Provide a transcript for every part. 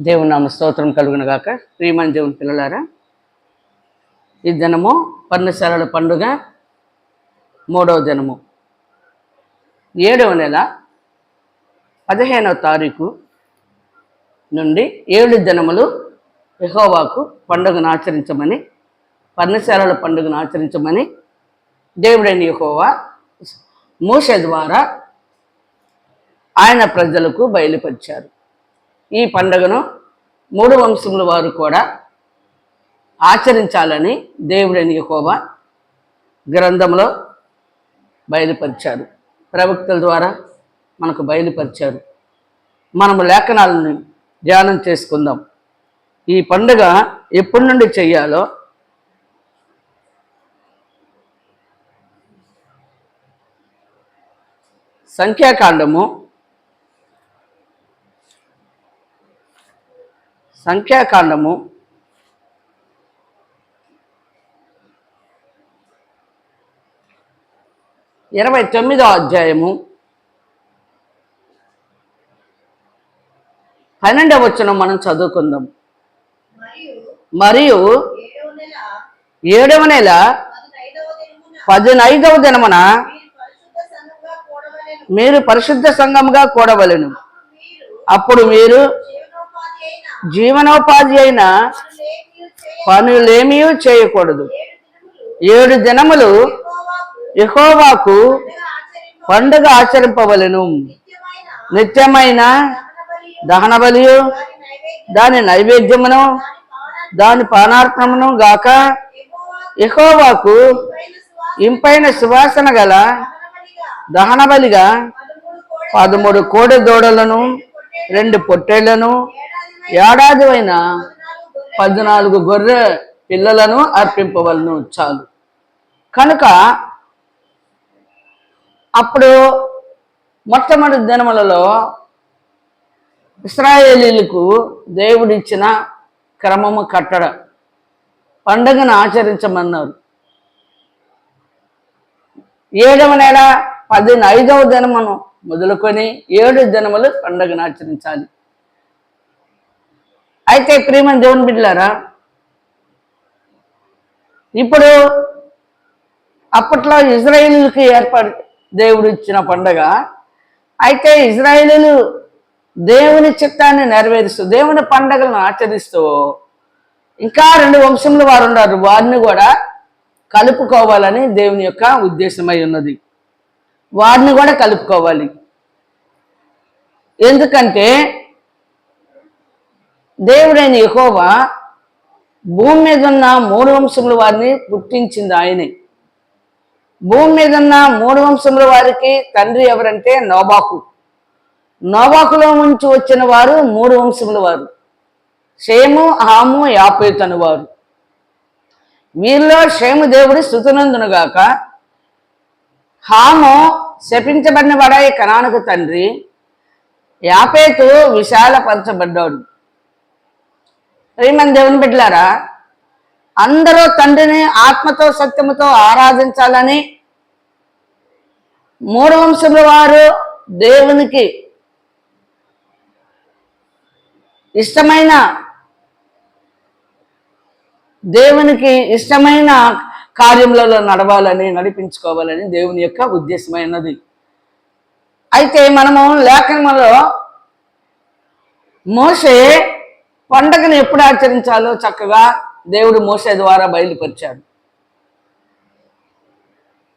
దేవుని నామ స్తోత్రం కలుగును గాక. ప్రియమైన దేవుని పిల్లలారా, ఈ దినము పర్ణశాలల పండుగ 3వ దినము, 7వ నెల 15వ తారీఖు నుండి 7 దినములు యెహోవాకు పండుగను ఆచరించమని, పర్ణశాలల పండుగను ఆచరించమని దేవుడైన యెహోవా మోషే ద్వారా ఆయన ప్రజలకు బయలుపరిచారు. ఈ పండుగను 3 వంశముల వారు కూడా ఆచరించాలని దేవుడైన యెహోవా గ్రంథంలో బయలుపరిచారు, ప్రవక్తల ద్వారా మనకు బయలుపరిచారు. మనము లేఖనాలను ధ్యానం చేసుకుందాం. ఈ పండుగ ఎప్పటి నుండి చేయాలో సంఖ్యాకాండము 29వ అధ్యాయము 12వ వచనం మనం చదువుకుందాం. మరియు 7వ నెల 15వ దినమున మీరు పరిశుద్ధ సంఘముగా కూడవలెను. అప్పుడు మీరు జీవనోపాధి అయిన పనులేమీ చేయకూడదు. 7 దినములు యెహోవాకు పండుగ ఆచరింపవలెను. నిత్యమైన దహన బలియు, దాని నైవేద్యమును, దాని పానార్పణమును గాక యెహోవాకు ఇంపైన సువాసన గల దహన బలిగా 13 కోడె దూడలను, 2 పొట్టేళ్లను, ఏడాది అయిన 14 గొర్రె పిల్లలను అర్పింపవలను. చాలు. కనుక అప్పుడు మొట్టమొదటి దినములలో ఇశ్రాయేలీలకు దేవుడిచ్చిన క్రమము కట్టడ పండుగను ఆచరించమన్నారు. 7వ నెల 15వ దినమును మొదలుకొని 7 దినములు పండుగను ఆచరించాలి. అయితే ప్రియమైన దేవుని బిడ్డలారా, ఇప్పుడు అప్పట్లో ఇజ్రాయేలీలకు దేవుడు ఇచ్చిన పండుగ. అయితే ఇజ్రాయేలీలు దేవుని చిత్తాన్ని నెరవేరుస్తూ, దేవుని పండుగలను ఆచరిస్తూ ఇంకా 2 వంశముల వారు ఉన్నారు. వారిని కూడా కలుపుకోవాలని దేవుని యొక్క ఉద్దేశమై ఉన్నది. వారిని కూడా కలుపుకోవాలి. ఎందుకంటే దేవుడైన యెహోవా భూమి మీద ఉన్న 3 వంశముల వారిని పుట్టించింది ఆయనే. భూమి మీద ఉన్న 3 వంశముల వారికి తండ్రి ఎవరంటే నోబాకు. నోబాకులో నుంచి వచ్చిన వారు 3 వంశముల వారు, షేము, హాము, యాపేతు అని వారు. వీరిలో షేము దేవుడి స్తుతినందునుగాక. హాము శపించబడిన వాడై కనానుకు తండ్రి. యాపేతు విశాలపరచబడ్డాడు. ప్రియమైన దేవుని బిడ్డలారా, అందరూ తండ్రిని ఆత్మతో సత్యముతో ఆరాధించాలని 3 వంశముల వారు దేవునికి ఇష్టమైన కార్యములలో నడవాలని, నడిపించుకోవాలని దేవుని యొక్క ఉద్దేశమైనది. అయితే మనము లేఖనంలో మోషే పండగను ఎప్పుడు ఆచరించాలో చక్కగా దేవుడు మోషే ద్వారా బయలుపరిచాడు.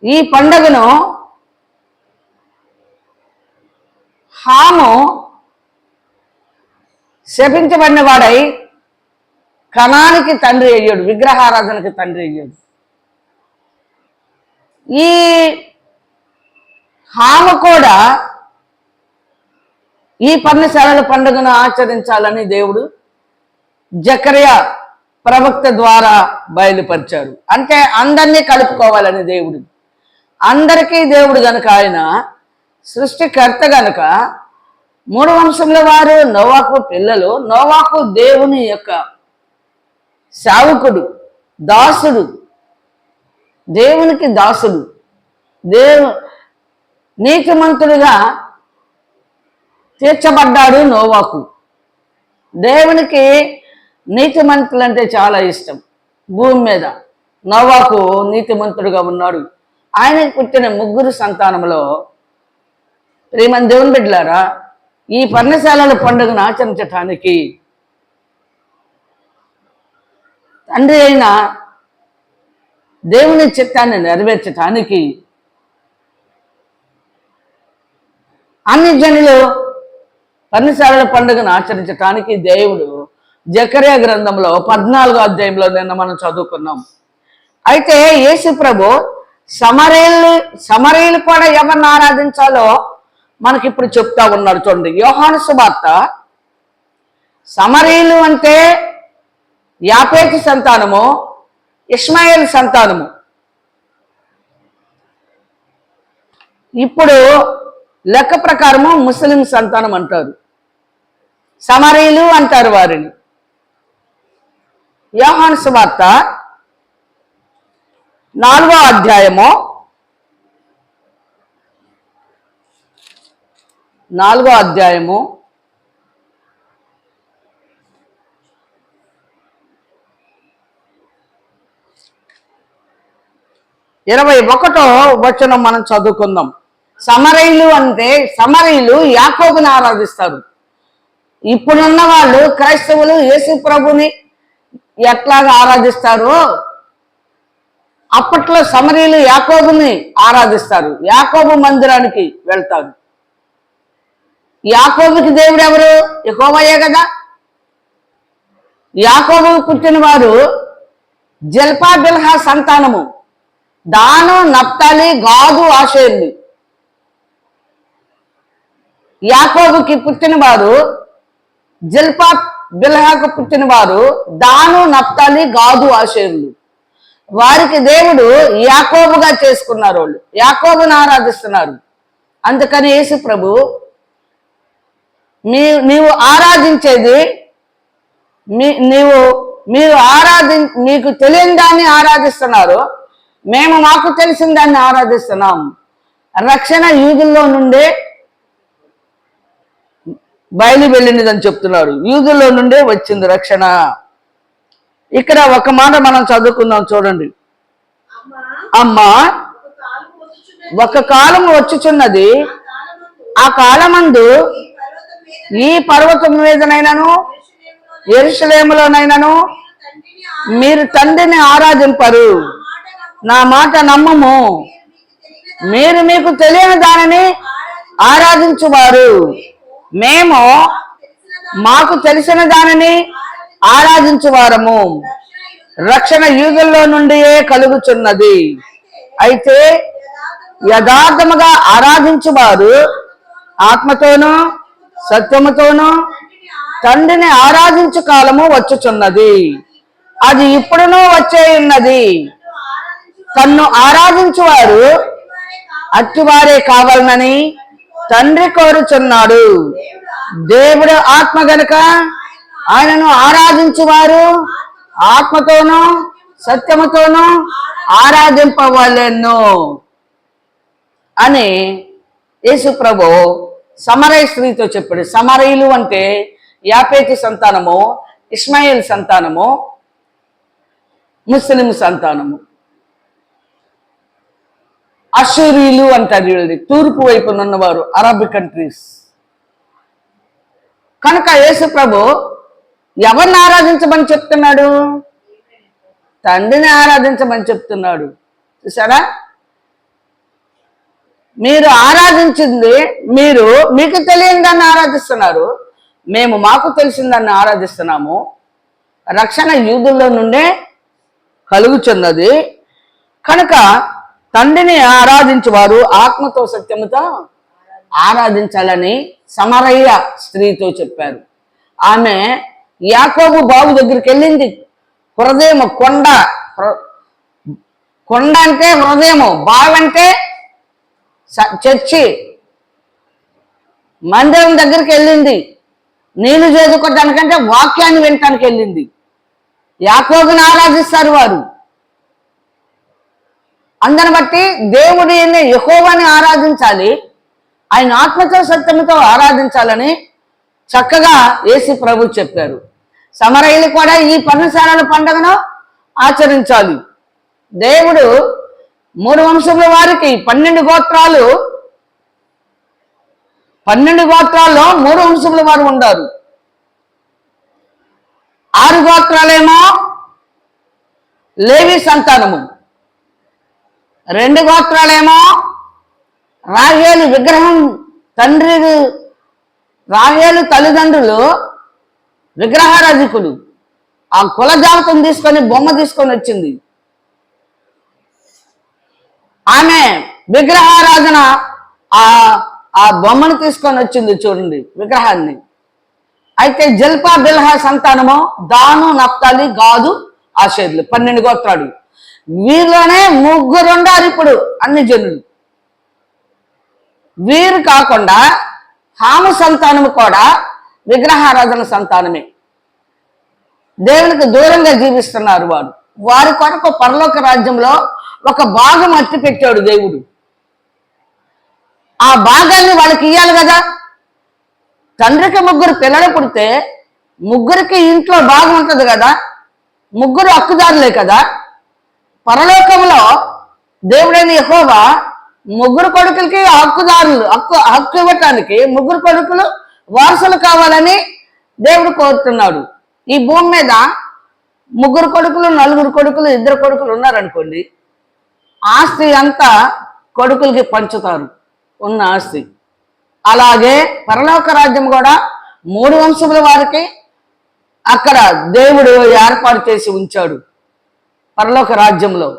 ఈ పండగను హాము శపించబడిన వాడై కనానికి తండ్రి అయ్యాడు, విగ్రహారాధనకి తండ్రి అయ్యాడు. ఈ హాము కూడా ఈ పర్ణశాలల పండుగను ఆచరించాలని దేవుడు జకర్యా ప్రవక్త ద్వారా బయలుపరిచారు. అంటే అందరినీ కలుపుకోవాలని దేవుడు. అందరికీ దేవుడు గనుక, ఆయన సృష్టికర్త గనుక 3 వంశముల వారు నోవాహు పిల్లలు. నోవాహు దేవుని యొక్క సేవకుడు, దాసుడు, దేవునికి దాసుడు, నీతిమంతుడిగా తీర్చబడ్డాడు నోవాహు. దేవునికి నీతిమంతులు అంటే చాలా ఇష్టం. భూమి మీద నోవాహు నీతిమంతుడుగా ఉన్నాడు. ఆయనకు పుట్టిన 3 సంతానంలో ప్రియమైన దేవుని బిడ్డలారా, ఈ పర్ణశాలల పండుగను ఆచరించటానికి తండ్రి అయిన దేవుని చిత్తాన్ని నెరవేర్చటానికి అన్ని జనులు పర్ణశాలల పండుగను ఆచరించటానికి దేవుడు జకర్యా గ్రంథంలో 14వ అధ్యాయంలో నిన్న మనం చదువుకున్నాం. అయితే యేసు ప్రభు సమరయులు కూడా ఎవరిని ఆరాధించాలో మనకి ఇప్పుడు చెప్తా ఉన్నాడు. చూడండి, యోహాను సువార్త. సమరయులు అంటే యాపేతు సంతానము, ఇష్మాయేలు సంతానము. ఇప్పుడు లెక్క ప్రకారము ముస్లిం సంతానం అంటారు, సమరయులు అంటారు వారిని. యోహాను సువార్త 4వ అధ్యాయము 21వ వచనం మనం చదువుకుందాం. సమరయులు అంటే సమరయులు యాకోబుని ఆరాధిస్తారు. ఇప్పుడున్న వాళ్ళు క్రైస్తవులు యేసు ప్రభుని ఎట్లాగా ఆరాధిస్తారో అప్పట్లో సమరయులు యాకోబుని ఆరాధిస్తారు. యాకోబు మందిరానికి వెళ్తారు. యాకోబుకి దేవుడు ఎవరు? యెహోవాయే కదా. యాకోబు పుట్టిన వారు జల్పా బిల్హా సంతానము, దాను, నప్తాలి, గాదు, ఆషేర్లు. యాకోబుకి పుట్టిన వారు జల్పా బిల్హాకు పుట్టిన వారు దాను, నప్తాలి, గాదు, ఆషేర్లు. వారికి దేవుడు యాకోబుగా చేసుకున్నారు. వాళ్ళు యాకోబుని ఆరాధిస్తున్నారు. అందుకని యేసు ప్రభు నీవు ఆరాధించేది మీకు తెలియని దాన్ని ఆరాధిస్తున్నారు, మేము మాకు తెలిసిన దాన్ని ఆరాధిస్తున్నాం. రక్షణ యూదుల్లో నుండే బయలు వెళ్ళినదని చెప్తున్నాడు. యూదుల్లో నుండే వచ్చింది రక్షణ. ఇక్కడ ఒక మాట మనం చదువుకుందాం, చూడండి. అమ్మా, ఒక కాలం వచ్చుచున్నది, ఆ కాలమందు ఈ పర్వతం మీదనైనాను యెరూషలేములోనైనాను మీరు తండ్రిని ఆరాధింపరు. నా మాట నమ్మము. మీరు మీకు తెలియని దానిని ఆరాధించువారు, మేము మాకు తెలిసిన దానిని ఆరాధించువారము. రక్షణ యూదుల్లో నుండియే కలుగుచున్నది. అయితే యథార్థముగా ఆరాధించువారు ఆత్మతోనూ సత్యముతోనూ తండ్రిని ఆరాధించు కాలము వచ్చుచున్నది, అది ఇప్పుడునూ వచ్చే ఉన్నది. తన్ను ఆరాధించువారు అట్టివారే కావాలనని తండ్రి కోరుచున్నాడు. దేవుడు ఆత్మ గనుక ఆయనను ఆరాధించువారు ఆత్మతోనూ సత్యముతోనూ ఆరాధింపవలెను అని యేసు ప్రభు సమరయ స్త్రీతో చెప్పాడు. సమరయులు అంటే యాపేతు సంతానము, ఇష్మాయేల్ సంతానము, ముస్లిం సంతానము. అషూరీలు అంటారు వీళ్ళది, తూర్పు వైపున ఉన్నవారు, అరబ్ కంట్రీస్. కనుక యేసు ప్రభు ఎవరిని ఆరాధించమని చెప్తున్నాడు? తండ్రిని ఆరాధించమని చెప్తున్నాడు. చూసారా? మీరు ఆరాధించింది మీకు తెలియని దాన్ని ఆరాధిస్తున్నారు, మేము మాకు తెలిసిన దాన్ని ఆరాధిస్తున్నాము. రక్షణ యూదుల్లో నుండే కలుగుచున్నది. కనుక తండ్రిని ఆరాధించేవారు ఆత్మతో సత్యముతో ఆరాధించాలని సమరయ్య స్త్రీతో చెప్పారు. ఆమె యాకోబు బావు దగ్గరికి వెళ్ళింది. హృదయం కొండ అంటే హృదయము, బావి అంటే చర్చి. మందిరం దగ్గరికి వెళ్ళింది. నీళ్లు చేసుకోవడానికంటే వాక్యాన్ని వినటానికి వెళ్ళింది. యాకోబుని ఆరాధిస్తారు వారు. అందరిని బట్టి దేవుడిని యెహోవాని ఆరాధించాలి, ఆయన ఆత్మతో సత్యముతో ఆరాధించాలని చక్కగా యేసు ప్రభు చెప్పారు. సమరయులు కూడా ఈ పర్ణశాలల పండుగను ఆచరించాలి. దేవుడు 3 వంశముల వారికి 12 గోత్రాలు, 12 గోత్రాల్లో 3 వంశముల వారు ఉండారు. 6 గోత్రాలేమో లేవి సంతానము, 2 గోత్రాలేమో రాహేలు విగ్రహం రాహేలు తల్లిదండ్రులు విగ్రహారాధికులు. ఆ కుల జాబితం తీసుకొని బొమ్మ తీసుకొని వచ్చింది. ఆమె విగ్రహారాధన ఆ బొమ్మను తీసుకొని వచ్చింది చూడండి, విగ్రహాన్ని. అయితే జల్పా బిల్హా సంతానము దాను, నప్తాలి, గాదు, ఆషేర్లు 12 గోత్రాలు. వీరిలోనే 3 ఉండారు ఇప్పుడు అన్ని జనులు. వీరు కాకుండా హాము సంతానము కూడా విగ్రహారాధన సంతానమే. దేవునికి దూరంగా జీవిస్తున్నారు వారు. వారి కొరకు పరలోక రాజ్యంలో ఒక భాగం అట్టి పెట్టాడు దేవుడు. ఆ భాగాన్ని వాళ్ళకి ఇయ్యాలి కదా. తండ్రికి 3 పిల్లలు పుడితే 3కి ఇంట్లో భాగం ఉంటుంది కదా. 3 హక్కుదారులే కదా. పరలోకంలో దేవుడైన యెహోవా 3 కొడుకులకి హక్కుదారులు, హక్కు ఇవ్వటానికి 3 కొడుకులు వారసులు కావాలని దేవుడు కోరుతున్నాడు. ఈ భూమి మీద 3 కొడుకులు, 4 కొడుకులు, 2 కొడుకులు ఉన్నారనుకోండి, ఆస్తి అంతా కొడుకులకి పంచుతారు ఉన్న ఆస్తి. అలాగే పరలోక రాజ్యం కూడా 3 వంశముల వారికి అక్కడ దేవుడు ఏర్పాటు చేసి ఉంచాడు పరలోక రాజ్యంలో.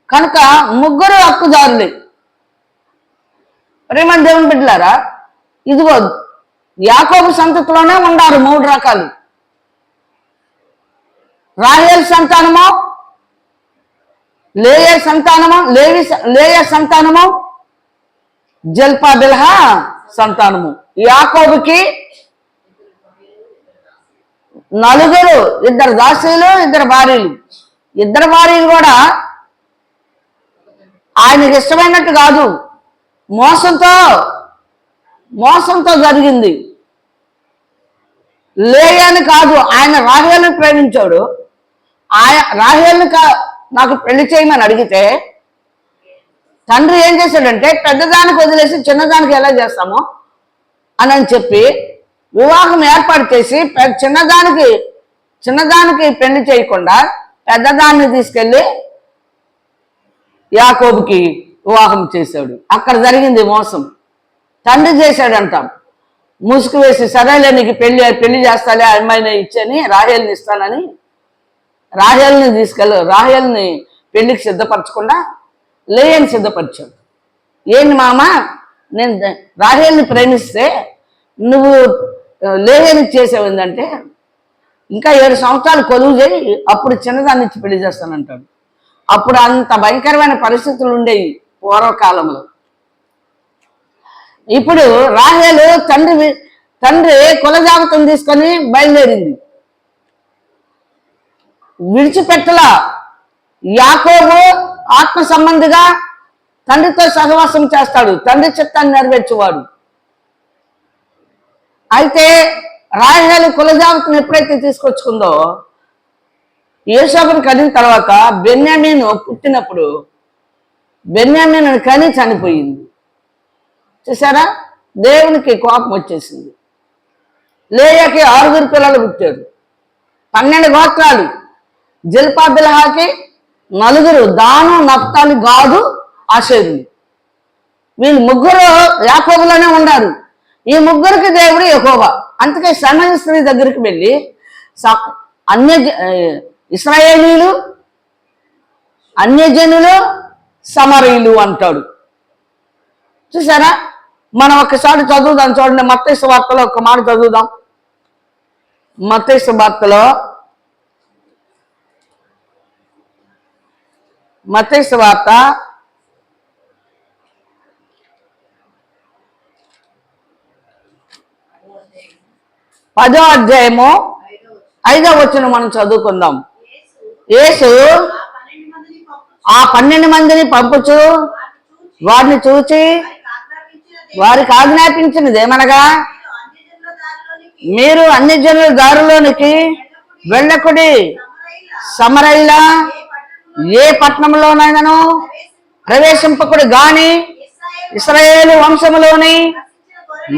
కనుక 3 హక్కుదారులే. ప్రేమ దేవుని బిడ్డలారా, ఇదిగో యాకోబు సంతతిలోనే ఉన్నారు 3 రకాలు. రాహేల్ సంతానము, లేయా సంతానము, లేయా సంతానము, జల్పా బిల్హా సంతానము. యాకోబుకి 4, 2 దాసీలు, 2 భార్యలు. 2 భార్యలు కూడా ఆయనకి ఇష్టమైనట్టు కాదు, మోసంతో జరిగింది. లేయాని కాదు, ఆయన రాహేలుని ప్రేమించాడు. రాహేలుని నాకు పెళ్లి చేయమని అడిగితే తండ్రి ఏం చేశాడంటే, పెద్దదానికి వదిలేసి చిన్నదానికి ఎలా చేస్తామో అని చెప్పి వివాహం ఏర్పాటు చేసి చిన్నదానికి పెళ్లి చేయకుండా పెద్దదాన్ని తీసుకెళ్ళి యాకోబుకి వివాహం చేశాడు. అక్కడ జరిగింది మోసం. తండ్రి చేశాడంట, ముసుగు వేసి సరేలే నీకు పెళ్లి చేస్తాలే, అమ్మాయిని ఇచ్చని రాహేల్ని ఇస్తానని రాహేల్ని పెళ్లికి సిద్ధపరచకుండా లేయని సిద్ధపరిచాడు. ఏంటి మామ, నేను రాహేల్ని ప్రేమిస్తే నువ్వు లేయని చేసావు ఏంటంటే, ఇంకా 7 సంవత్సరాలు కొలువు చేయి, అప్పుడు చిన్నదాన్ని ఇచ్చి పెళ్లి చేస్తానంటాడు. అప్పుడు అంత భయంకరమైన పరిస్థితులు ఉండేవి పూర్వకాలంలో. ఇప్పుడు రాహేలు తండ్రి కులజాబితం తీసుకొని బయలుదేరింది, విడిచిపెట్టలా. యాకోబు ఆత్మ సంబంధిగా తండ్రితో సహవాసం చేస్తాడు, తండ్రి చిత్తాన్ని నెరవేర్చేవాడు. అయితే రాహేలు కులజాబితం ఎప్పుడైతే తీసుకొచ్చుకుందో, యోసేపుని కనిన తర్వాత బెన్యామీను పుట్టినప్పుడు బెన్యామీను కని చనిపోయింది. చూసారా, దేవునికి కోపం వచ్చేసింది. లేయాకి 6 పిల్లలు పుట్టారు, 12 గోత్రాలు. జల్పా బిల్హాకి 4, దాను, నప్తాలి, గాదు, ఆషేరు. వీళ్ళు 3 యాకోబులోనే ఉన్నారు. ఈ 3కి దేవుడు యెహోవా. అందుకే సమరయ స్త్రీ దగ్గరికి వెళ్ళి ఇశ్రాయేలీలు, అన్యజనులు, సమరయులు అంటాడు. చూసారా, మనం ఒకసారి చదువుదాం చూడండి. మత్తయి సువార్తలో ఒక మాట చదువుదాం. మత్తయి సువార్తలో మత్తయి సువార్త 10వ అధ్యాయము 5వ వచనం మనం చదువుకుందాం. యేసు ఆ 12 మందిని పంపుచు వారిని చూచి వారికి ఆజ్ఞాపించినది ఏమనగా, మీరు అన్ని జనుల దారిలోనికి వెళ్ళకుడి. సమరయ్య ఏ పట్టణంలోనైనాను ప్రవేశింపకుడు గాని ఇశ్రాయేలు వంశములోని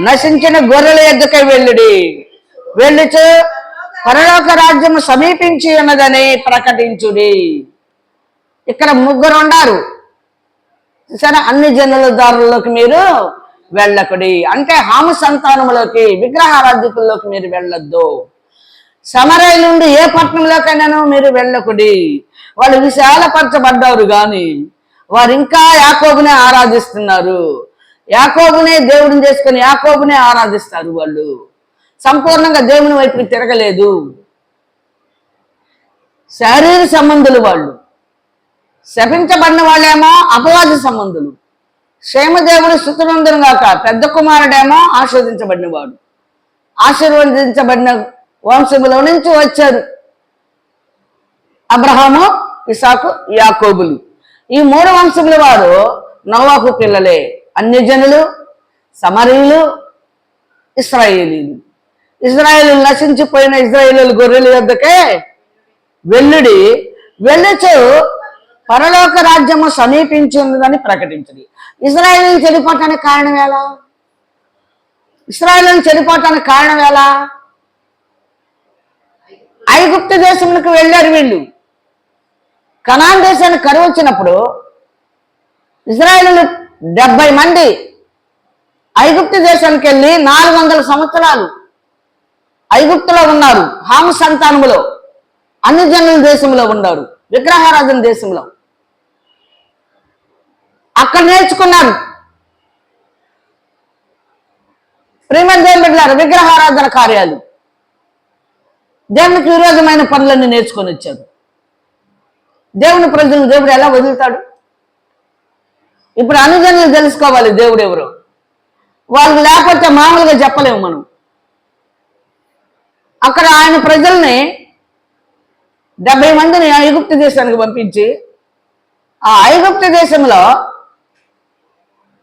నశించిన గొర్రెల యొద్దకై వెళ్ళుడి. వెళ్ళుచు పరలోక రాజ్యము సమీపించి ఉన్నదని ప్రకటించుడి. ఇక్కడ ముగ్గురు ఉన్నారు సరే, అన్ని జనుల దారుల్లోకి మీరు వెళ్ళకుడి అంటే హాము సంతానములోకి, విగ్రహారాధికుల్లోకి మీరు వెళ్ళొద్దు. సమరయ నుండి ఏ పట్టణంలోకైనాను మీరు వెళ్ళకుడి. వాళ్ళు విశాలపరచబడ్డారు కానీ వారు ఇంకా యాకోబునే ఆరాధిస్తున్నారు. యాకోబునే దేవుడిని చేసుకుని యాకోబునే ఆరాధిస్తారు. వాళ్ళు సంపూర్ణంగా దేవుని వైపుకి తిరగలేదు. శారీర సంబంధులు వాళ్ళు. శపించబడిన వాళ్ళేమో అపవాది సంబంధులు. క్షేమదేవుడు స్తుతినందును గాక పెద్ద కుమారుడేమో ఆశీర్వదించబడిన వాడు. ఆశీర్వదించబడిన వంశములో నుంచి వచ్చారు అబ్రహాము, ఇసాకు, యాకోబులు. ఈ మూడు వంశముల వారు నోవాహు పిల్లలే. అన్యజనులు, సమరీయులు, ఇశ్రాయేలీలు. ఇజ్రాయేలు నశించిపోయిన ఇజ్రాయేలు గొర్రెల యొద్దకే వెళ్ళుడి. వెళ్ళుచు పరలోక రాజ్యము సమీపించిందని ప్రకటించింది. ఇజ్రాయేలు చెడిపోవటానికి కారణం ఎలా? ఇశ్రాయేలు చెడిపోవటానికి కారణం ఎలా? ఐగుప్తు దేశంలోకి వెళ్ళారు వీళ్ళు. కనాన్ దేశానికి కరువు వచ్చినప్పుడు ఇజ్రాయేలు 70 మంది ఐగుప్తు దేశానికి వెళ్ళి 400 సంవత్సరాలు ఐగుప్తులో ఉన్నారు. హాము సంతానములో, అన్ని జనుల దేశంలో ఉన్నారు, విగ్రహారాధన దేశంలో. అక్కడ నేర్చుకున్నారు. ప్రియమైన దేవుని బిడ్డలారా, విగ్రహారాధన కార్యాలు, దేవునికి విరోధమైన పనులన్నీ నేర్చుకొని వచ్చారు. దేవుని ప్రజలను దేవుడు ఎలా వదులుతాడు? ఇప్పుడు అనుజనులు తెలుసుకోవాలి దేవుడు ఎవరు. వాళ్ళు లేకపోతే మామూలుగా చెప్పలేము మనం. అక్కడ ఆయన ప్రజల్ని 70 మందిని ఐగుప్తు దేశానికి పంపించి ఆ ఐగుప్తు దేశంలో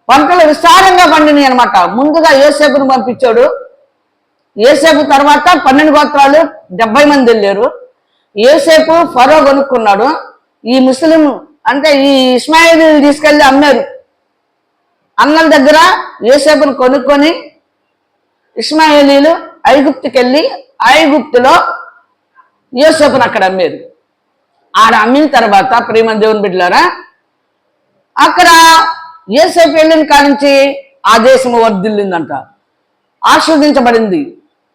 పంటలు విస్తారంగా పండినాయి అనమాట. ముందుగా యోసేపును పంపించాడు. యోసేపు తర్వాత 12 గోత్రాలు 70 మంది వెళ్ళారు. యోసేపు ఫరో కొనుక్కున్నాడు. ఈ ముస్లిం అంటే ఈ ఇస్మాయిలీలు తీసుకెళ్లి అమ్మారు. అన్నల దగ్గర యోసేపును కొనుక్కొని ఇస్మాయిలీలు ఐగుప్తుకి వెళ్ళి ఐగుప్తులో యోసేపును అక్కడ అమ్మారు. ఆడ అమ్మిన తర్వాత ప్రియమైన దేవుని బిడ్డలారా, అక్కడ యోసేపు వెళ్ళిన కానించి ఆ దేశము వర్ధిల్లిందంట, ఆస్వాదించబడింది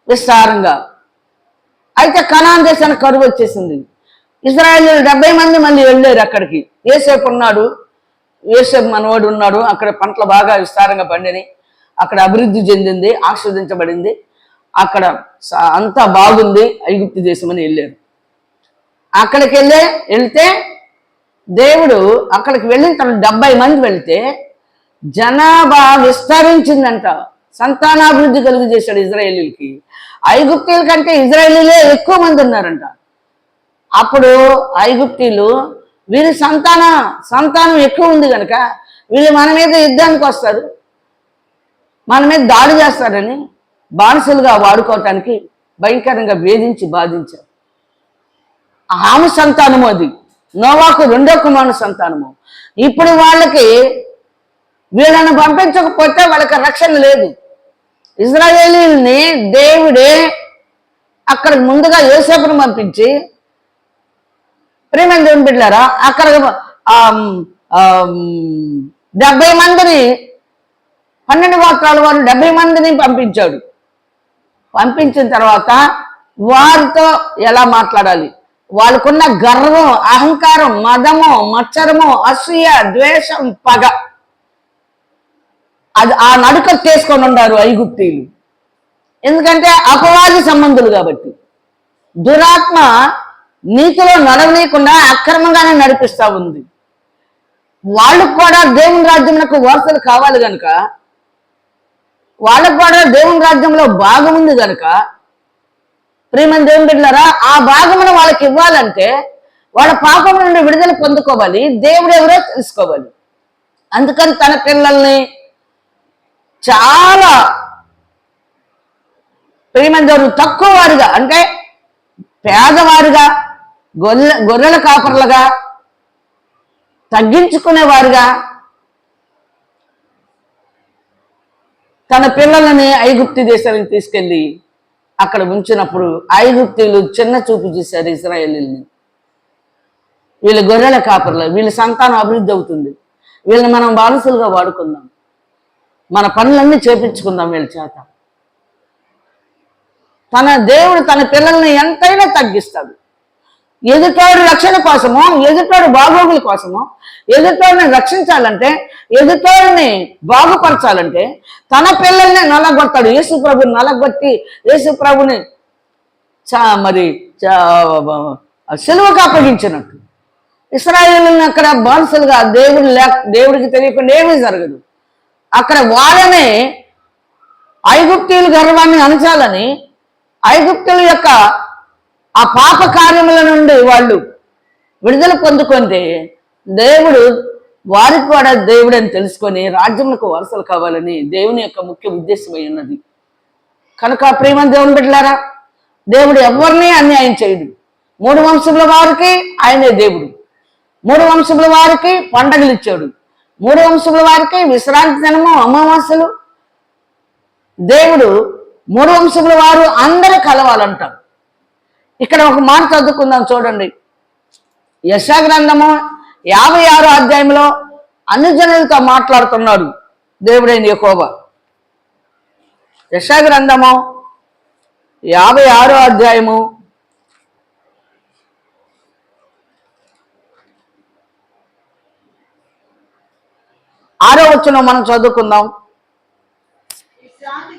విస్తారంగా. అయితే కనాన్ దేశానికి కరువు వచ్చేసింది. ఇజ్రాయేలు 70 మంది మళ్ళీ వెళ్ళారు అక్కడికి. యోసేపు ఉన్నాడు, యోసేపు మనవాడు ఉన్నాడు. అక్కడ పంటలు బాగా విస్తారంగా పండినాయి. అక్కడ అభివృద్ధి చెందింది, ఆస్వాదించబడింది. అక్కడ అంతా బాగుంది. ఐగుప్తు దేశం అని వెళ్ళారు. అక్కడికి వెళ్తే దేవుడు అక్కడికి వెళ్ళిన తర్వాత 70 మంది వెళ్తే జనాభా విస్తరించిందంట. సంతానాభివృద్ధి కలుగు చేశాడు ఇజ్రాయేలీలకి. ఐగుప్తీయుల కంటే ఇజ్రాయేలీలే ఎక్కువ మంది ఉన్నారంట. అప్పుడు ఐగుప్తీయులు వీరి సంతానం ఎక్కువ ఉంది కనుక వీళ్ళు మన మీద యుద్ధానికి వస్తారు, మన మీద దాడి చేస్తారని బానిసలుగా వాడుకోవటానికి భయంకరంగా వేధించి బాధించారు. హాము సంతానము అది. నోవాకు 2వ కుమారుని సంతానము. ఇప్పుడు వాళ్ళకి వీళ్ళని పంపించకపోతే వాళ్ళకి రక్షణ లేదు. ఇజ్రాయేలీల్ని దేవుడే అక్కడ ముందుగా యోసేపును పంపించి, ప్రియమైన దేవుని బిడ్డలారా, అక్కడ 70 మందిని 12 గోత్రాల వారు 70 మందిని పంపించాడు. పంపించిన తర్వాత వారితో ఎలా మాట్లాడాలి, వాళ్ళకున్న గర్వం, అహంకారం, మదము, మత్సరము, అసూయ, ద్వేషం, పగ, అది ఆ నడుక చేసుకొని ఉన్నారు ఐగుప్తీయులు. ఎందుకంటే అపవాది సంబంధులు కాబట్టి. దురాత్మ నీతిలో నడవనీయకుండా అక్రమంగానే నడిపిస్తా ఉంది. వాళ్ళకు కూడా దేవుని రాజ్యంలో వారసులు కావాలి కనుక, వాళ్ళకు కూడా దేవుని రాజ్యంలో భాగం ఉంది కనుక, ప్రియమైన దేవుని బిడ్డలారా, ఆ భాగమును వాళ్ళకి ఇవ్వాలంటే వాళ్ళ పాపం నుండి విడుదల పొందుకోవాలి, దేవుడు ఎవరో తెలుసుకోవాలి. అందుకని తన పిల్లల్ని చాలా ప్రియమైన దేవుడు తక్కువ వారుగా అంటే పేదవారుగా గొర్రెల కాపర్లుగా తగ్గించుకునేవారుగా తన పిల్లలని ఐగుప్తు దేశానికి తీసుకెళ్ళి అక్కడ ఉంచినప్పుడు ఐగుప్తీయులు చిన్న చూపు చూశారు ఇశ్రాయేలీయుల్ని. వీళ్ళ గొర్రెల కాపర్లు, వీళ్ళ సంతానం అభివృద్ధి అవుతుంది, వీళ్ళని మనం బానిసలుగా వాడుకుందాం, మన పనులన్నీ చేపించుకుందాం వీళ్ళ చేత. తన దేవుడు తన పిల్లల్ని ఎంతైనా తగ్గిస్తాడు. ఎదుటోడు రక్షణ కోసమో, ఎదుటోడు బాగోగుల కోసమో, ఎదుటోడిని రక్షించాలంటే, ఎదుటోడిని బాగుపరచాలంటే తన పిల్లల్ని నలగొడతాడు. యేసు ప్రభుని నలగొట్టి యేసు ప్రభుని సిలువకు అప్పగించినట్టు ఇశ్రాయేలుని అక్కడ బానిసలుగా దేవుడికి తెలియకుండా ఏమీ జరగదు. అక్కడ వాళ్ళని ఐగుప్తీయుల గర్వాన్ని అణచాలని, ఐగుప్తుల యొక్క ఆ పాప కార్యముల నుండి వాళ్ళు విడుదల పొందుకుంటే దేవుడు వారికి కూడా దేవుడని తెలుసుకొని రాజ్యములకు వారసులు కావాలని దేవుని యొక్క ముఖ్య ఉద్దేశమై ఉన్నది. కనుక ప్రియమైన దేవుని బిడ్డలారా, దేవుడు ఎవరిని అన్యాయం చేయడు. 3 వంశముల వారికి ఆయనే దేవుడు. 3 వంశముల వారికి పండగలు ఇచ్చాడు. 3 వంశముల వారికి విశ్రాంతి దినము, అమావాస్యలు. దేవుడు 3 వంశముల వారు అందరూ కలవాలంటాం. ఇక్కడ ఒక మాట చదువుకుందాం చూడండి. యెషయా గ్రంథము 56వ అధ్యాయంలో అన్ని జనులతో మాట్లాడుతున్నాడు దేవుడైన యెహోవా. యెషయా గ్రంథము 56వ అధ్యాయము 6వ వచనం మనం చదువుకుందాం.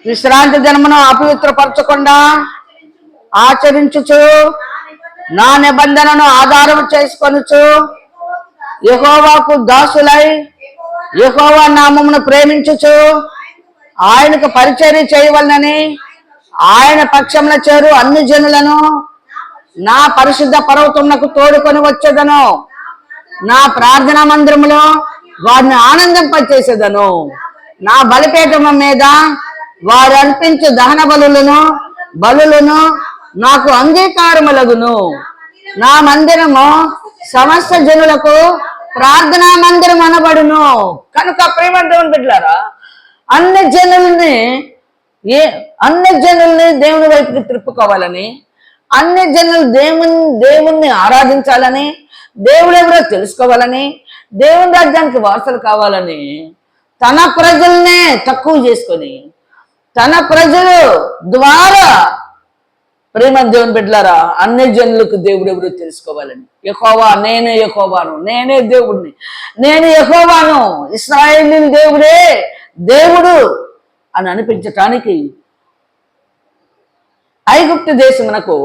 విశ్రాంతి దినమును అపవిత్రపరచకుండా ఆచరించుచు నా నిబంధనను ఆధారం చేసుకొనుచు యెహోవాకు దాసులై యెహోవా నామమును ప్రేమించుచు ఆయనకు పరిచర్య చేయవలనని ఆయన పక్షమున చేరు అన్ని జనులను నా పరిశుద్ధ పర్వతమునకు తోడుకొని వచ్చేదను. నా ప్రార్థనా మందిరములో వారిని ఆనందింపచేసేదను. నా బలిపీఠము మీద వారు అర్పించు దహన బలులను నాకు అంగీకారములగును. నా మందిరము సమస్త జనులకు ప్రార్థనా మందిరం అనబడును. కనుక ప్రియమైన దేవుని బిడ్డలారా, అన్ని జనుల్ని దేవుని వైపుకి తిప్పుకోవాలని, అన్ని జనులు దేవుణ్ణి ఆరాధించాలని, దేవుడు ఎవరో తెలుసుకోవాలని, దేవుని రాజ్యానికి వారసులు కావాలని తన ప్రజల్నే తక్కువ చేసుకొని తన ప్రజలు ద్వారా ప్రియమైన దేవుని బిడ్డలారా అన్ని జనులకు దేవుడు ఎవరో తెలుసుకోవాలని, యెహోవా నేనే యెహోవాను, నేనే దేవుడిని, నేను యెహోవాను, ఇశ్రాయేలీయుల దేవుడే దేవుడు అని అనిపించటానికి ఐగుప్తు దేశమునకు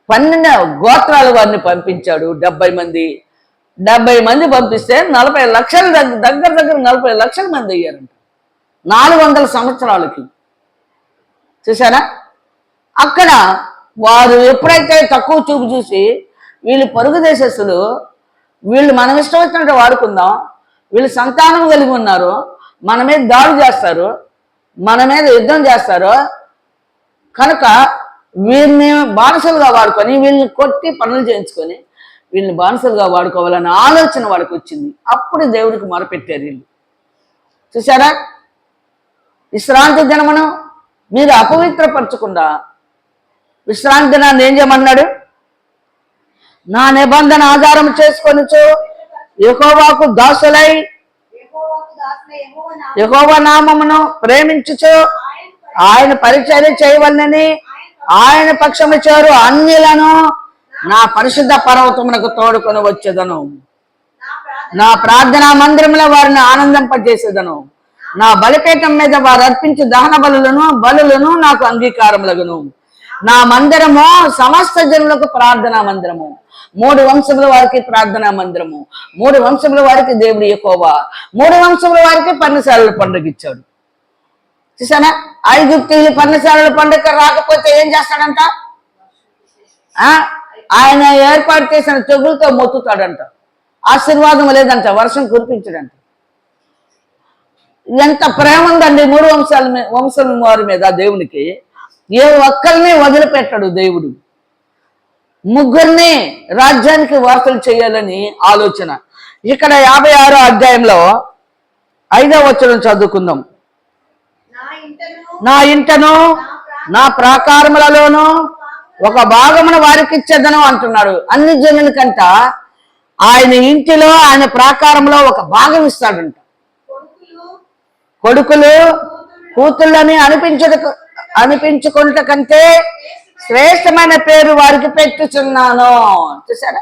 12 గోత్రాల వారిని పంపించాడు. 70 మంది పంపిస్తే 40 లక్షల దగ్గర 40 లక్షల మంది అయ్యారంట 400 సంవత్సరాలకి. చూసారా? అక్కడ వారు ఎప్పుడైతే తక్కువ చూపు చూసి వీళ్ళు పొరుగు దేశస్తులు, వీళ్ళు మనం ఇష్టం వచ్చినట్టు వాడుకుందాం, వీళ్ళు సంతానం కలిగి ఉన్నారు, మన మీద దాడి చేస్తారు, మన మీద యుద్ధం చేస్తారు, కనుక వీరిని బానిసలుగా వాడుకొని వీళ్ళని కొట్టి పనులు చేయించుకొని వీళ్ళని బానిసలుగా వాడుకోవాలనే ఆలోచన వాడికి వచ్చింది. అప్పుడు దేవుడికి మొరపెట్టారు వీళ్ళు. చూసారా? విశ్రాంతి దినమును మీరు అపవిత్రపరచకుండా విశ్రాంతి దినాన్ని ఏం చేయమన్నాడు? నా నిబంధన ఆధారం చేసుకొనుచు యెహోవాకు దాసులై యెహోవా నామమును ప్రేమించుచు ఆయన పరిచర్య చేయవలనని ఆయన పక్షము చేరు అన్యులను నా పరిశుద్ధ పర్వతమునకు తోడుకొని వచ్చేదను. నా ప్రార్థనా మందిరంలో వారిని ఆనందింపజేసేదను. నా బలిపీఠం మీద వారు అర్పించి దహన బలులను నాకు అంగీకారములగును. నా మందిరము సమస్త జనులకు ప్రార్థనా మందిరము. 3 వంశముల వారికి ప్రార్థనా మందిరము. 3 వంశముల వారికి దేవుడు యెహోవా. 3 వంశముల వారికి పర్ణశాలల పండుగ ఇచ్చాడు. చూసానా? ఐగుప్తీయులు పర్ణశాలల పండుగ రాకపోతే ఏం చేస్తాడంట? ఆయన ఏర్పాటు చేసిన చెగులతో మొత్తుతాడంట. ఆశీర్వాదం లేదంట, వర్షం కురిపించడంట. ఎంత ప్రేమ ఉందండి 3 వంశాల వారి మీద దేవునికి. ఏ ఒక్కరిని వదిలిపెట్టడు దేవుడు. ముగ్గురిని రాజ్యానికి వారసులు చేయాలని ఆలోచన. ఇక్కడ 56వ అధ్యాయంలో 5వ వచనం చదువుకుందాం. నా ఇంటను నా ప్రాకారములలోను ఒక భాగమును వారికి ఇచ్చేదను అంటున్నాడు. అన్ని జనుల కంట ఆయన ఇంటిలో ఆయన ప్రాకారంలో ఒక భాగం ఇస్తాడంట. కొడుకులు కూతుళ్ళని అనిపించుకుంట కంటే శ్రేష్టమైన పేరు వారికి పెట్టుచున్నాను. చూసారా,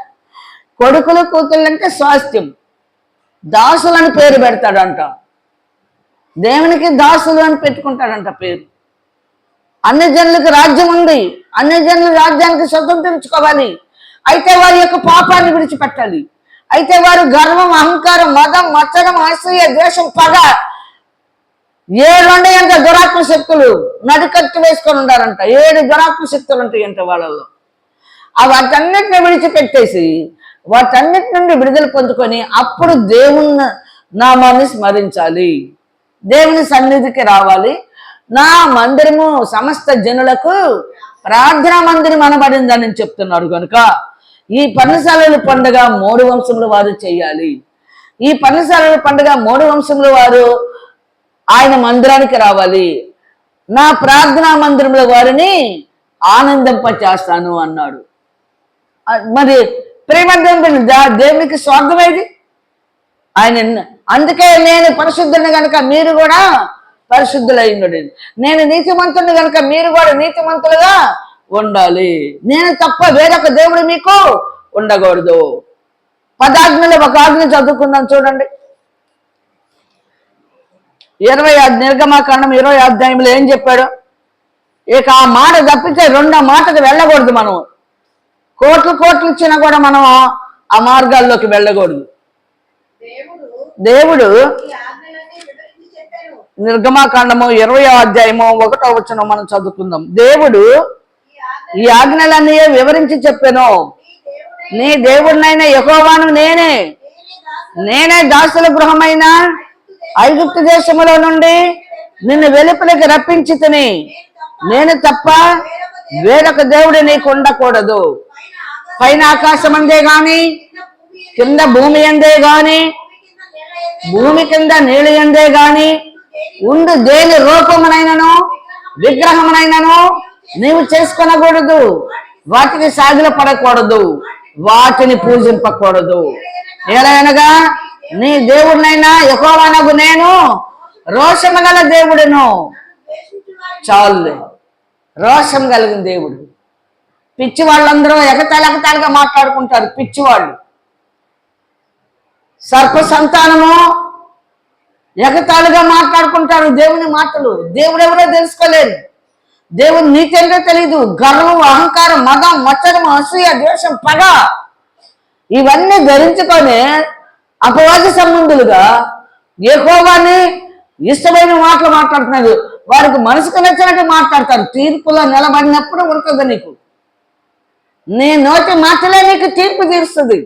కొడుకులు కూతుళ్ళంటే స్వాస్థ్యం. దాసులని పేరు పెడతాడంట. దేవునికి దాసులు అని పెట్టుకుంటాడంట పేరు. అన్ని జనులకు రాజ్యం ఉంది, అన్ని జనులు రాజ్యానికి స్వతంత్రించుకోవాలి. అయితే వారి యొక్క పాపాన్ని విడిచిపెట్టాలి. అయితే వారు గర్వం, అహంకారం, మదం, మత్సరం, అసూయ, ద్వేషం, పగ 7 అంటే దురాత్మ శక్తులు నడికట్టు వేసుకొని ఉండారంట. 7 దురాత్మ శక్తులు ఉంటాయంట వాళ్ళలో. వాటన్నిటిని విడిచిపెట్టేసి వాటన్నిటి నుండి విడుదల పొందుకొని అప్పుడు దేవుని నామాన్ని స్మరించాలి, దేవుని సన్నిధికి రావాలి. నా మందిరము సమస్త జనులకు ప్రార్థనా మందిరం అనబడిందని చెప్తున్నాడు. కనుక ఈ పర్ణశాలల పండుగ 3 వంశముల వారు చేయాలి. ఈ పర్ణశాలల పండుగ 3 వంశముల వారు ఆయన మందిరానికి రావాలి. నా ప్రార్థనా మందిరంలో వారిని ఆనందింపచేస్తాను అన్నాడు. మరి ప్రేమ దేవునికి స్వార్థమేది? ఆయన అందుకే నేను పరిశుద్ధుని కనుక మీరు కూడా పరిశుద్ధులైండు, నేను నీతిమంతుని కనుక మీరు కూడా నీతిమంతులుగా ఉండాలి. నేను తప్ప వేరొక దేవుడు మీకు ఉండకూడదు. 10 ఆజ్ఞలు ఒక ఆజ్ఞ చదువుకుందాం చూడండి. 20 నిర్గమకాండం 20వ అధ్యాయంలో ఏం చెప్పాడు? ఇక ఆ మాట తప్పితే 2వ మాటకు వెళ్ళకూడదు. మనం కోట్లు ఇచ్చినా కూడా మనం ఆ మార్గాల్లోకి వెళ్ళకూడదు. దేవుడు నిర్గమకాండము 20వ అధ్యాయము 1వ వచనం మనం చదువుకుందాం. దేవుడు ఈ ఆజ్ఞలన్నీ వివరించి చెప్పాను. నీ దేవుడినైనా యెహోవాను నేనే దాసుల గృహమైన ఐగుప్తు దేశములో నుండి నిన్ను వెలుపలికి రప్పించి తిని నేను తప్ప వేరొక దేవుడు నీకు ఉండకూడదు. పైన ఆకాశం అందే గాని కింద భూమి అందే గాని భూమి కింద నీళ్ళు అందే గాని ఉండు దేని రూపమునైనను విగ్రహమునైనను నీవు చేసుకొనకూడదు. వాటికి సాగిల పడకూడదు, వాటిని పూజింపకూడదు. ఏలైనగా నీ దేవుడినైనా యెహోవానగు నేను రోషము గల దేవుడును. చాలు, రోషం కలిగిన దేవుడు. పిచ్చి వాళ్ళందరూ ఎగతాళిగా మాట్లాడుకుంటారు. పిచ్చివాళ్ళు, సర్ప సంతానము ఎగతాళిగా మాట్లాడుకుంటారు దేవుని మాటలు. దేవుడు ఎవరో తెలుసుకోలేరు, దేవుని నీతి ఏంటో తెలీదు. గర్వం, అహంకారం, మదం, మత్సరం, అసూయ, ద్వేషం, పగ ఇవన్నీ ధరించుకొని అపవాది సంబంధులుగా యెహోవాని ఇష్టమైన మాటలు మాట్లాడుతున్నారు. వారికి మనసుకు నచ్చినట్టు మాట్లాడతారు. తీర్పులో నిలబడినప్పుడు ఉంటుంది నీకు. నీ నోటి మాటలే నీకు తీర్పు తీరుస్తుంది.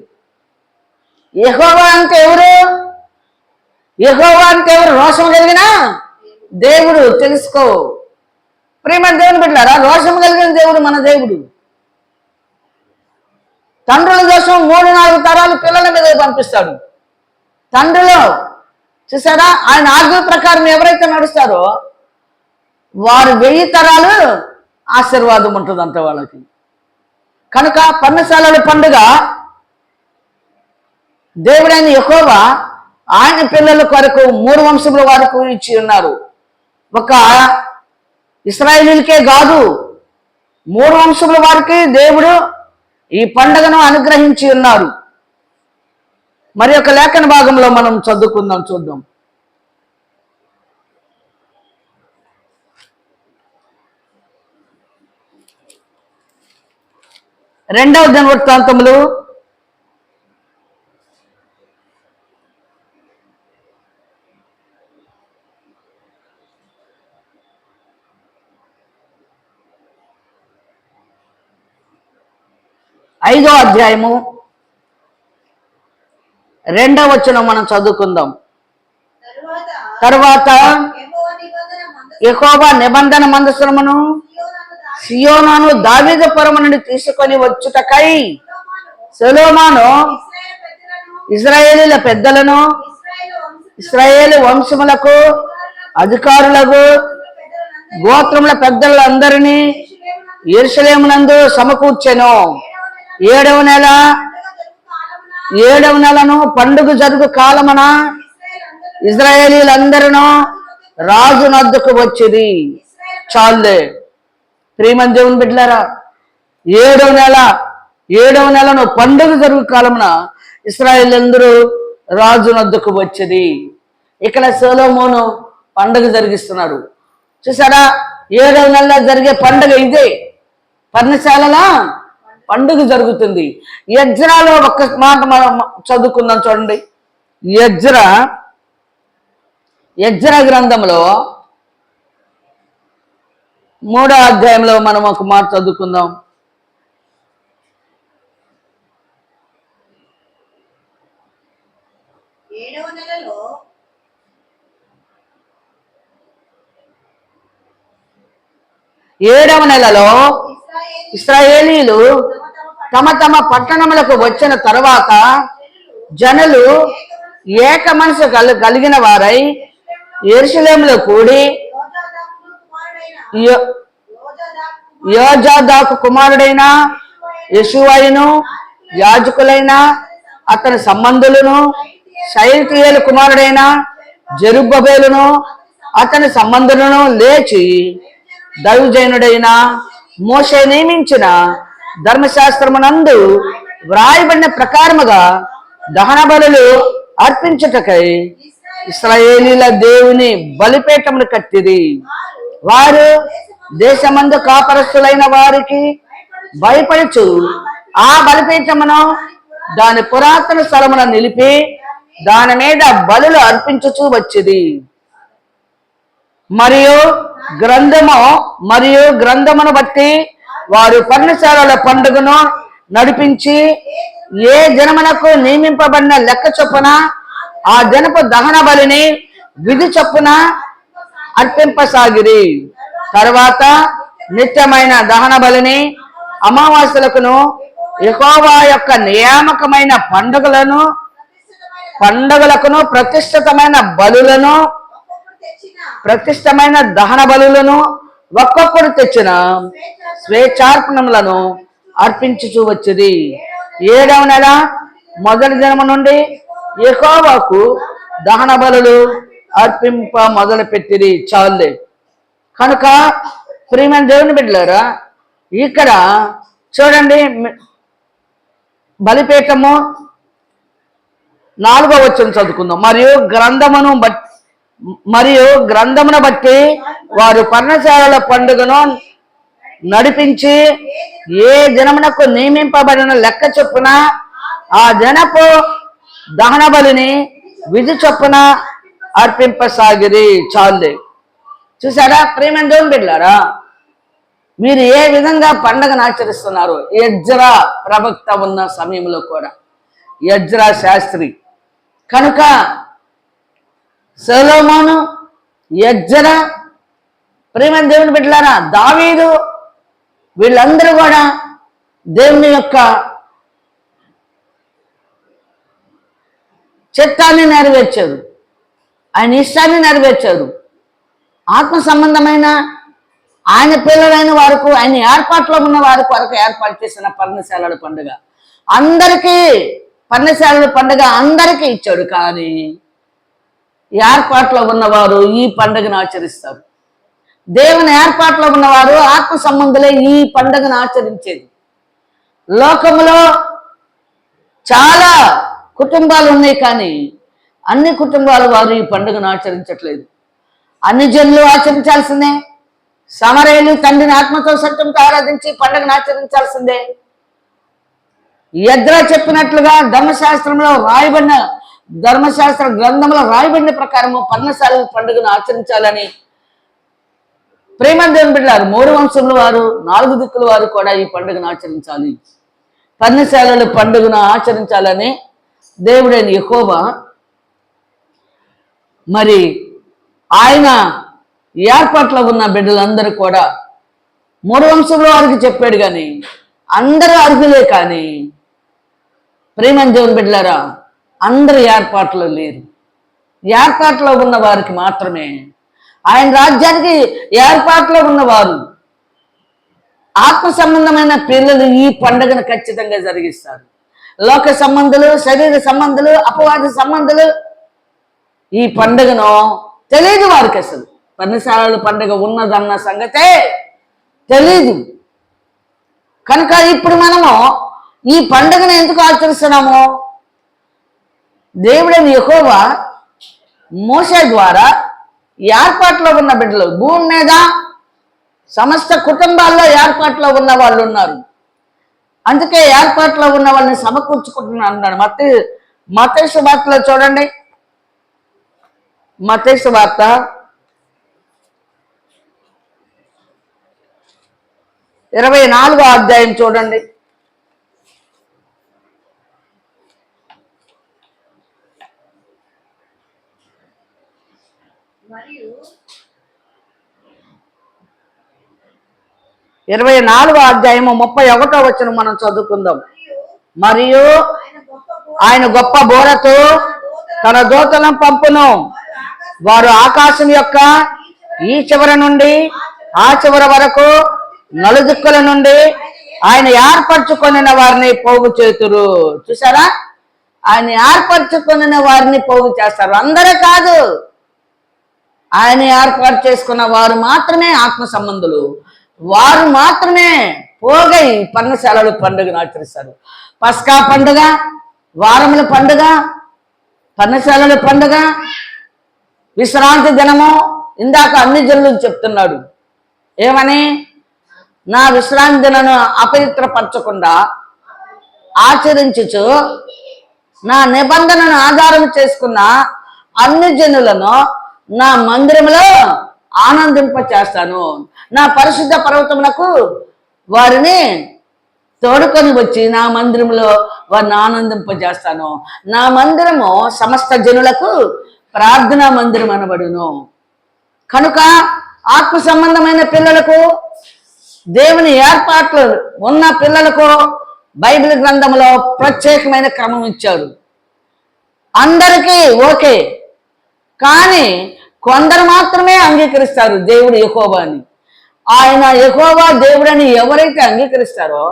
యెహోవా అంటే ఎవరు? యెహోవా అంటే ఎవరు? రోషం కలిగిన దేవుడు. తెలుసుకో ప్రేమ దేవుని బిడ్డలారా, రోషం కలిగిన దేవుడు మన దేవుడు. తండ్రుల దోషం 3-4 తరాలు పిల్లల మీద పంపిస్తాడు. తండ్రిలో చూసారా, ఆయన ఆజ్ఞ ప్రకారం ఎవరైతే నడుస్తారో వారు 1000 తరాలు ఆశీర్వాదం ఉంటుందంట వాళ్ళకి. కనుక పర్ణశాలల పండుగ దేవుడైన యెహోవా ఆయన పిల్లల కొరకు 3 వంశముల వరకు ఇచ్చి ఉన్నారు. ఒక ఇశ్రాయేలీలకే కాదు, 3 వంశముల వారికి దేవుడు ఈ పండుగను అనుగ్రహించి ఉన్నారు. మరి ఒక లేఖన భాగంలో మనం చదువుకుందాం, చూద్దాం. రెండవ దినవృత్తాంతములు 5వ అధ్యాయము 2వ వచనం మనం చదువుకుందాం. తరువాత యెహోవా నిబంధన మందసమును సియోనాను దావీదుపురము నుండి తీసుకొని వచ్చుటకై సొలొమోను ఇశ్రాయేలీల పెద్దలను ఇశ్రాయేలు వంశములకు అధికారులకు గోత్రముల పెద్దలందరినీ యెరూషలేమునందు సమకూర్చెను. 7వ నెలను పండుగ జరుగు కాలమున ఇశ్రాయేలీలందరూ రాజు నద్దకు వచ్చిరి. చాలే ప్రియమైన దేవుని బిడ్డలారా, 7వ నెలను పండుగ జరుగు కాలమున ఇశ్రాయేలీలందరూ రాజు నద్దకు వచ్చిరి. ఇక్కడ సొలొమోను పండుగ జరిగిస్తున్నారు. చూసారా, 7వ నెలలో జరిగే పండుగ ఇదే. పర్ణశాలలా పండుగ జరుగుతుంది. యెజ్రాలో ఒక్క మాట మనం చదువుకుందాం చూడండి. యెజ్రా గ్రంథంలో 3వ అధ్యాయంలో మనం ఒక మాట చదువుకుందాం. ఏడవ నెలలో ఇశ్రాయేలీలు తమ తమ పట్టణములకు వచ్చిన తరువాత జనులు ఏక మనసు కలిగిన వారై యెరూషలేములో కూడి యోజాదాకు కుమారుడైన యెషువయును యాజకులైన అతని సంబంధులను షయల్తీయేలు కుమారుడైన జెరుబ్బబేలును అతని సంబంధులను లేచి దైవజనుడైన మోషే నియమించిన ధర్మశాస్త్రమునందు వ్రాయబడిన ప్రకారముగా దహన బలులు అర్పించుటకై ఇశ్రాయేలీల దేవుని బలిపీఠమును కట్టిరి. వారు దేశమందు కాపరస్తులైన వారికి భయపడుచు ఆ బలిపీఠమును దాని పురాతన స్థలమున నిలిపి దాని మీద బలులు అర్పించుచూ వచ్చింది. మరియు గ్రంథమును బట్టి వారు పర్ణశాలల పండుగను నడిపించి ఏ జనమునకు నియమింపబడిన లెక్క చొప్పున ఆ జనపు దహన బలిని విధి చొప్పున అర్పింపసాగిరి. తర్వాత నిత్యమైన దహన బలిని అమావాస్యలకును యెహోవా యొక్క నియామకమైన పండుగలకును ప్రతిష్ఠితమైన దహన బలులను ఒక్కొక్కడు తెచ్చిన స్వేచ్ఛార్పణములను అర్పించుచూ వచ్చింది. 7వ నెల మొదటి దినము నుండి యెహోవాకు దహన బలులు అర్పింప మొదలు పెట్టిరి. చాలే కనుక ప్రియమైన దేవుని బిడ్డలారా, ఇక్కడ చూడండి, బలిపీఠము 4వ వచనం చదువుకుందాం. మరియు గ్రంథమును బట్టి వారు పర్ణశాలల పండుగను నడిపించి ఏ జనమునకు నియమింపబడిన లెక్క చొప్పున ఆ జనపు దహన బలిని విధి చొప్పున అర్పింపసాగిరి. చాలే చూసారా ప్రియమైన దేవుని బిడ్డలారా, మీరు ఏ విధంగా పండుగను ఆచరిస్తున్నారు? యెజ్రా ప్రవక్త ఉన్న సమయంలో కూడా యెజ్రా శాస్త్రి కనుక సొలొమోను, యెజ్రా, ప్రియమైన దేవుని బిడ్డలారా, దావీదు, వీళ్ళందరూ కూడా దేవుని యొక్క చిత్తాన్ని నెరవేర్చారు, ఆయన ఇష్టాన్ని నెరవేర్చారు. ఆత్మ సంబంధమైన ఆయన పిల్లలైన వారికి, ఆయన ఏర్పాట్లో ఉన్న వారి కొరకు ఏర్పాటు చేసిన పర్ణశాలల పండుగ అందరికీ, పర్ణశాలల పండుగ అందరికీ ఇచ్చాడు. కానీ ఏర్పాట్లో ఉన్నవారు ఈ పండుగను ఆచరిస్తారు. దేవుని ఏర్పాట్లో ఉన్నవారు ఆత్మ సంబంధులే ఈ పండుగను ఆచరించేది. లోకములో చాలా కుటుంబాలు ఉన్నాయి, కానీ అన్ని కుటుంబాల వారు ఈ పండుగను ఆచరించట్లేదు. అన్ని జనులు ఆచరించాల్సిందే. సమరయులు తండ్రిని ఆత్మతో సత్యంతో ఆరాధించి పండుగను ఆచరించాల్సిందే. యెజ్రా చెప్పినట్లుగా ధర్మశాస్త్ర గ్రంథంలో రాయబడిన ప్రకారము పర్ణశాలల పండుగను ఆచరించాలని ప్రియమైన దేవుని బిడ్డలారు, 3 వంశముల వారు, 4 దిక్కుల వారు కూడా ఈ పండుగను ఆచరించాలి, పర్ణశాలల పండుగను ఆచరించాలని దేవుడైన యెహోవా మరి ఆయన ఏర్పాట్లో ఉన్న బిడ్డలందరూ కూడా మూడు వంశంలో వారికి చెప్పాడు కానీ అందరూ అర్హులే. కానీ ప్రేమని దేవుని బిడ్డలారా, అందరు ఏర్పాట్లో లేరు. ఏర్పాట్లో ఉన్న వారికి మాత్రమే, ఆయన రాజ్యానికి ఏర్పాట్లో ఉన్నవారు, ఆత్మ సంబంధమైన పిల్లలు ఈ పండుగను ఖచ్చితంగా జరిగిస్తారు. లోక సంబంధులు, శరీర సంబంధులు, అపవాద సంబంధులు ఈ పండుగను తెలియదు వారికి. అసలు పర్ణశాలల పండుగ ఉన్నదన్న సంగతే తెలీదు. కనుక ఇప్పుడు మనము ఈ పండుగను ఎందుకు ఆచరిస్తున్నాము? దేవుడైన యెహోవా మోషే ద్వారా ఏర్పాట్లో ఉన్న బిడ్డలు, భూమి మీద సమస్త కుటుంబాల్లో ఏర్పాట్లో ఉన్న వాళ్ళు ఉన్నారు. అందుకే ఏర్పాట్లో ఉన్న వాళ్ళని సమకూర్చుకుంటున్నాను అన్నాడు. మత్తయి సువార్తలో చూడండి, మత్తయి సువార్త 24వ అధ్యాయం చూడండి. మరియు 24వ అధ్యాయము 31వ వచనం మనం చదువుకుందాం. మరియు ఆయన గొప్ప బోరతో తన దూతలను పంపును, వారు ఆకాశం యొక్క ఈ చివర నుండి ఆ చివర వరకు నలుదిక్కుల నుండి ఆయన ఏర్పరచుకొనిన వారిని పోగు చేతురు. చూసారా? ఆయన ఏర్పరచుకొనిన వారిని పోగు చేస్తారు. అందరూ కాదు, ఆయన ఏర్పాటు చేసుకున్న వారు మాత్రమే ఆత్మ సంబంధులు. వారు మాత్రమే పోగై పర్ణశాలలు పండుగను ఆచరిస్తారు. పస్కా పండుగ, వారముల పండుగ, పర్ణశాలల పండుగ, విశ్రాంతి దినము. ఇందాక అన్ని జనులకు చెప్తున్నాడు ఏమని? నా విశ్రాంతి దినను అపవిత్రపరచకుండా ఆచరించుచు నా నిబంధనను ఆధారం చేసుకున్న అన్ని జనులను నా మందిరంలో ఆనందింప చేస్తాను. నా పరిశుద్ధ పర్వతమునకు వారిని తోడుకొని వచ్చి నా మందిరంలో వారిని ఆనందింపజేస్తాను. నా మందిరము సమస్త జనులకు ప్రార్థనా మందిరం అనబడును. కనుక ఆత్మ సంబంధమైన పిల్లలకు, దేవుని ఏర్పాట్లు ఉన్న పిల్లలకు బైబిల్ గ్రంథంలో ప్రత్యేకమైన క్రమం ఇచ్చాడు. అందరికీ ఓకే, కానీ కొందరు మాత్రమే అంగీకరిస్తారు దేవుడు యెహోవాని. ఆయన యెహోవా దేవుడని ఎవరైతే అంగీకరిస్తారో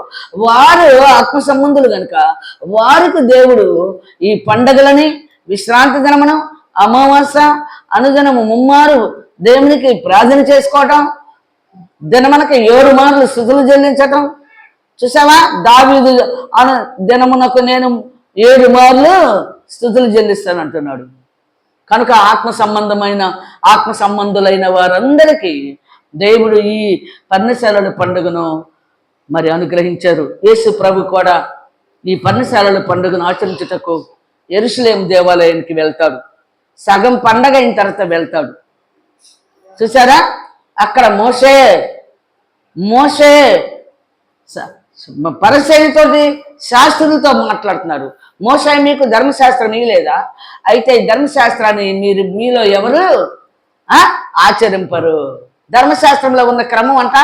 వారు ఆత్మ సంబంధులు కనుక వారికి దేవుడు ఈ పండగలని, విశ్రాంతి దినమును, అమావాస్య, అనుదినము ముమ్మారు దేవునికి ప్రార్థన చేసుకోవటం, దినమునకు 7 మార్లు స్తుతులు చెల్లించటం. చూసావా? దావీదు దినమునకు నేను 7 మార్లు స్తుతులు చెల్లిస్తాను అంటున్నాడు. కనుక ఆత్మ సంబంధులైన వారందరికీ దేవుడు ఈ పర్ణశాలల పండుగను మరి అనుగ్రహించారు. యేసు ప్రభు కూడా ఈ పర్ణశాలల పండుగను ఆచరించుటకు యెరూషలేము దేవాలయానికి వెళ్తాడు. సగం పండగ అయిన తర్వాత వెళ్తాడు. చూసారా? అక్కడ మోషే పరిసయ్యులతోటి, శాస్త్రులతో మాట్లాడుతున్నారు. మోషే మీకు ధర్మశాస్త్రం ఇయ్యలేదా? అయితే ఈ ధర్మశాస్త్రాన్ని మీలో ఎవరు ఆచరింపరు. ధర్మశాస్త్రంలో ఉన్న క్రమం అంట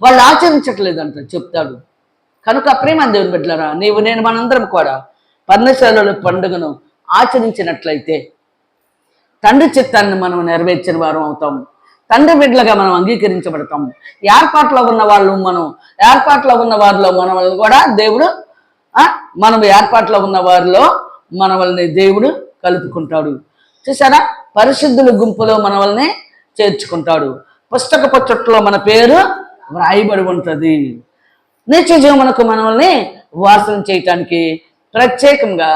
వాళ్ళు ఆచరించట్లేదు అంట చెప్తాడు. కనుక ప్రేమ దేవుని బిడ్డలారా, నీవు నేను మనందరం కూడా పర్ణశాలల పండుగను ఆచరించినట్లయితే తండ్రి చిత్తాన్ని మనం నెరవేర్చిన వారం అవుతాం. తండ్రి బిడ్డలుగా మనం అంగీకరించబడతాం. ఏర్పాట్లో ఉన్న వారిలో మనల్ని కూడా దేవుడు మనం ఏర్పాట్లో ఉన్న వారిలో మనల్ని దేవుడు కలుపుకుంటాడు. చూసారా? పరిశుద్ధుల గుంపులో మనల్ని చేర్చుకుంటాడు. పుస్తకపు చుట్టలో మన పేరు వ్రాయబడి ఉంటుంది. నిత్య జీవమునకు మనల్ని వాసన చేయటానికి ప్రత్యేకంగా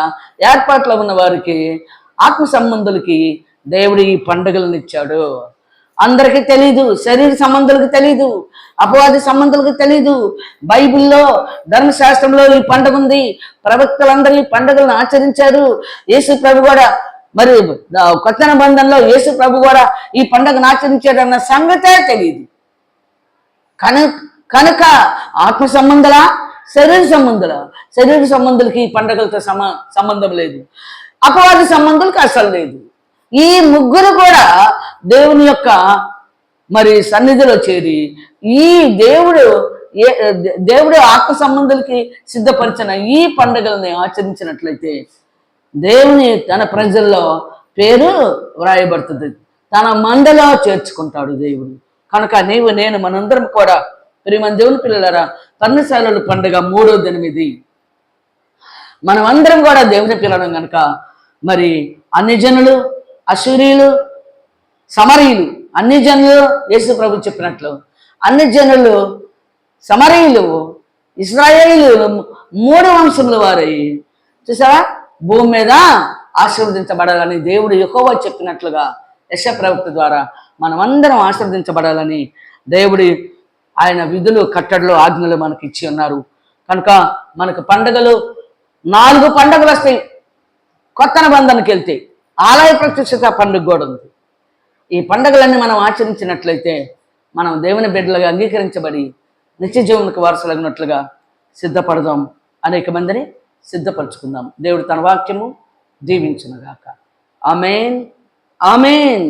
ఏర్పాట్లో ఉన్న వారికి, ఆత్మ సంబంధులకి దేవుడు ఈ పండుగలను ఇచ్చాడు. అందరికీ తెలీదు, శరీర సంబంధులకు తెలీదు, అపవాది సంబంధులకు తెలీదు. బైబిల్లో, ధర్మశాస్త్రంలో ఈ పండుగ ఉంది. ప్రవక్తలందరూ ఈ పండుగలను ఆచరించారు. యేసు ప్రభు కూడా మరి కొత్త నిబంధనలో యేసు ప్రభు కూడా ఈ పండుగను ఆచరించాడు అన్న సంగతే తెలియదు. కనుక ఆత్మ సంబంధులా, శరీర సంబంధులకి ఈ పండుగలతో సంబంధం లేదు. అపవాది సంబంధులకు అసలు లేదు. ఈ ముగ్గురు కూడా దేవుని యొక్క మరి సన్నిధిలో చేరి ఈ దేవుడు దేవుడు ఆత్మ సంబంధులకి సిద్ధపరిచిన ఈ పండుగల్ని ఆచరించినట్లయితే దేవుని తన ప్రజల్లో పేరు వ్రాయబడుతుంది, తన మందలో చేర్చుకుంటాడు దేవుడు. కనుక నీవు నేను మనందరం కూడా ప్రియమైన దేవుని పిల్లలరా, పర్ణశాలల పండుగ 3వ దినం ఇది. మనమందరం కూడా దేవుని పిల్లడం కనుక మరి అన్ని జనులు, అశూరీయులు, సమరీయులు, అన్ని జనులు యేసు ప్రభు చెప్పినట్లు అన్ని జనులు, సమరీయులు, ఇశ్రాయేలీయులు 3 వంశముల వారై చూసావా భూమి మీద ఆశీర్వదించబడాలని దేవుడు యెహోవా చెప్పినట్లుగా యెషయా ప్రవక్త ద్వారా మనమందరం ఆశీర్వదించబడాలని దేవుడి ఆయన విధులు, కట్టడలు, ఆజ్ఞలు మనకి ఇచ్చి ఉన్నారు. కనుక మనకు పండుగలు 4 పండుగలు వస్తాయి. కొత్త నిబంధనకి వెళ్తే ఆలయ ప్రతిష్ఠిత పండుగ కూడా ఉంది. ఈ పండుగలన్నీ మనం ఆచరించినట్లయితే మనం దేవుని బిడ్డలుగా అంగీకరించబడి నిత్య జీవనకు వారసులగినట్లుగా సిద్ధపడదాం. అనేక మందిని సిద్ధపరచుకుందాం. దేవుడు తన వాక్యము దీవించునుగాక. ఆమేన్, ఆమేన్.